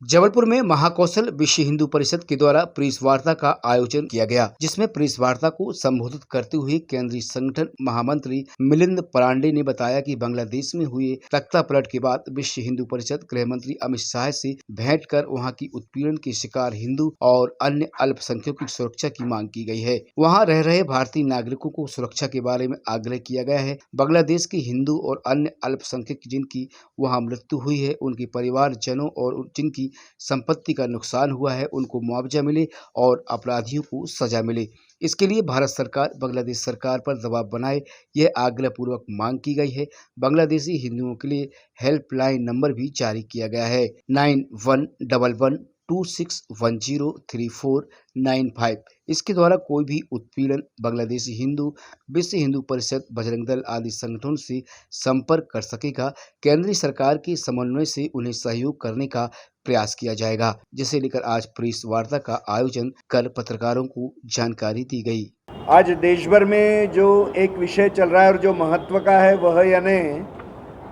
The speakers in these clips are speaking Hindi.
जबलपुर में महाकौशल विश्व हिंदू परिषद के द्वारा प्रेस वार्ता का आयोजन किया गया, जिसमें प्रेस वार्ता को संबोधित करते हुए केंद्रीय संगठन महामंत्री मिलिंद परांडे ने बताया कि बांग्लादेश में हुए तख्तापलट के बाद विश्व हिंदू परिषद गृह मंत्री अमित शाह से भेंट कर वहां की उत्पीड़न के शिकार हिंदू और अन्य अल्पसंख्यकों की सुरक्षा की मांग की गई है। वहां रह रहे भारतीय नागरिकों को सुरक्षा के बारे में आग्रह किया गया है। बांग्लादेश के हिंदू और अन्य अल्पसंख्यक जिनकी वहां मृत्यु हुई है, उनके परिवारजनों और जिनकी संपत्ति का नुकसान हुआ है, उनको मुआवजा मिले और अपराधियों को सजा मिले। इसके लिए भारत सरकार बांग्लादेश सरकार पर दबाव बनाए, यह आग्रह पूर्वक मांग की गई है। बांग्लादेशी हिंदुओं के लिए हेल्पलाइन नंबर भी जारी किया गया है 911126103495। इसके द्वारा कोई भी उत्पीड़न बांग्लादेशी हिंदू विश्व हिंदू परिषद, बजरंग दल आदि संगठनों से संपर्क कर सकेगा। केंद्रीय सरकार के समन्वय से उन्हें सहयोग करने का प्रयास किया जाएगा, जिसे लेकर आज प्रेस वार्ता का आयोजन कर पत्रकारों को जानकारी दी गई। आज देश भर में जो एक विषय चल रहा है और जो महत्व का है, वह यानी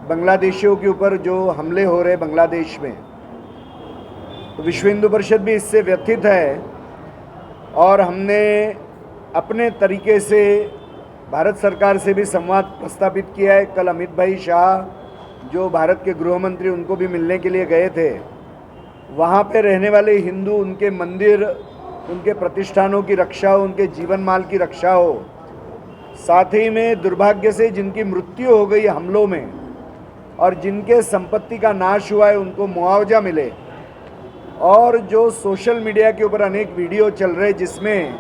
बांग्लादेशियों के ऊपर जो हमले हो रहे बांग्लादेश में, तो विश्व हिंदू परिषद भी इससे व्यथित है और हमने अपने तरीके से भारत सरकार से भी संवाद प्रस्तावित किया है। कल अमित भाई शाह जो भारत के गृह मंत्री, उनको भी मिलने के लिए गए थे। वहाँ पे रहने वाले हिंदू, उनके मंदिर, उनके प्रतिष्ठानों की रक्षा हो, उनके जीवन माल की रक्षा हो, साथ ही में दुर्भाग्य से जिनकी मृत्यु हो गई हमलों में और जिनके संपत्ति का नाश हुआ है, उनको मुआवजा मिले। और जो सोशल मीडिया के ऊपर अनेक वीडियो चल रहे जिसमें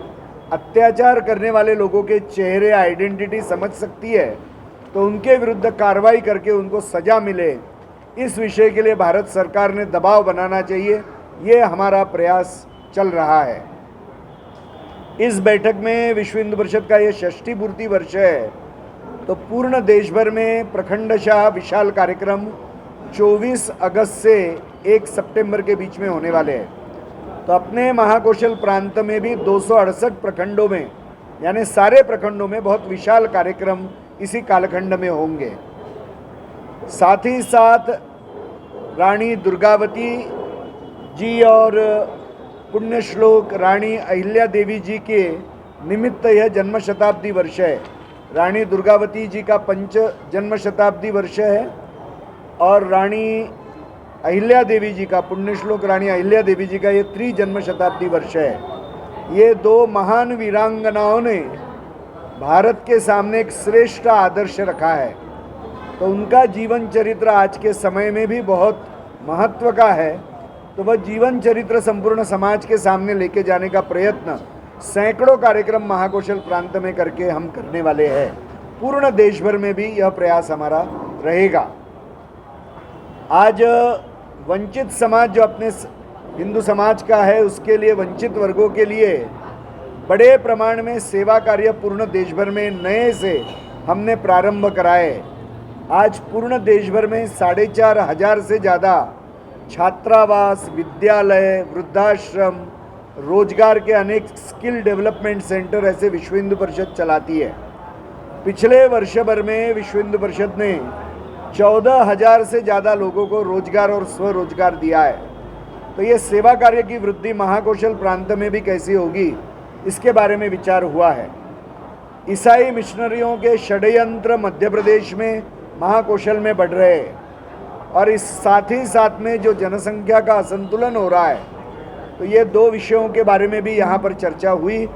अत्याचार करने वाले लोगों के चेहरे, आइडेंटिटी समझ सकती है, तो उनके विरुद्ध कार्रवाई करके उनको सजा मिले, इस विषय के लिए भारत सरकार ने दबाव बनाना चाहिए। ये हमारा प्रयास चल रहा है। इस बैठक में विश्व हिंदू परिषद का ये 6ठी पूर्ति वर्ष है, तो पूर्ण देश भर में प्रखंडशः विशाल कार्यक्रम 24 अगस्त से 1 सितंबर के बीच में होने वाले हैं। तो अपने महाकौशल प्रांत में भी 268 प्रखंडों में, यानी सारे प्रखंडों में बहुत विशाल कार्यक्रम इसी कालखंड में होंगे। साथ ही साथ रानी दुर्गावती जी और पुण्य श्लोक रानी अहिल्या देवी जी के निमित्त यह जन्म शताब्दी वर्ष है। रानी दुर्गावती जी का 5 जन्म शताब्दी वर्ष है और रानी अहिल्या देवी जी का, पुण्य श्लोक रानी अहिल्या देवी जी का ये 3 जन्म शताब्दी वर्ष है। ये 2 महान वीरांगनाओं ने भारत के सामने एक श्रेष्ठ आदर्श रखा है, तो उनका जीवन चरित्र आज के समय में भी बहुत महत्व का है। तो वह जीवन चरित्र संपूर्ण समाज के सामने लेके जाने का प्रयत्न सैकड़ों कार्यक्रम महाकौशल प्रांत में करके हम करने वाले हैं। पूर्ण देश भर में भी यह प्रयास हमारा रहेगा। आज वंचित समाज जो अपने हिंदू समाज का है, उसके लिए, वंचित वर्गों के लिए बड़े प्रमाण में सेवा कार्य पूर्ण देश भर में नए से हमने प्रारंभ कराए। आज पूर्ण देश भर में 4,500 से ज़्यादा छात्रावास, विद्यालय, वृद्धाश्रम, रोजगार के अनेक स्किल डेवलपमेंट सेंटर ऐसे विश्व हिंदू परिषद चलाती है। पिछले वर्ष भर में विश्व हिंदू परिषद ने 14,000 से ज़्यादा लोगों को रोजगार और स्वरोजगार दिया है। तो ये सेवा कार्य की वृद्धि महाकौशल प्रांत में भी कैसी होगी, इसके बारे में विचार हुआ है। ईसाई मिशनरियों के षड्यंत्र मध्य प्रदेश में महाकौशल में बढ़ रहे हैं और इस साथ ही साथ में जो जनसंख्या का असंतुलन हो रहा है, तो ये 2 विषयों के बारे में भी यहाँ पर चर्चा हुई।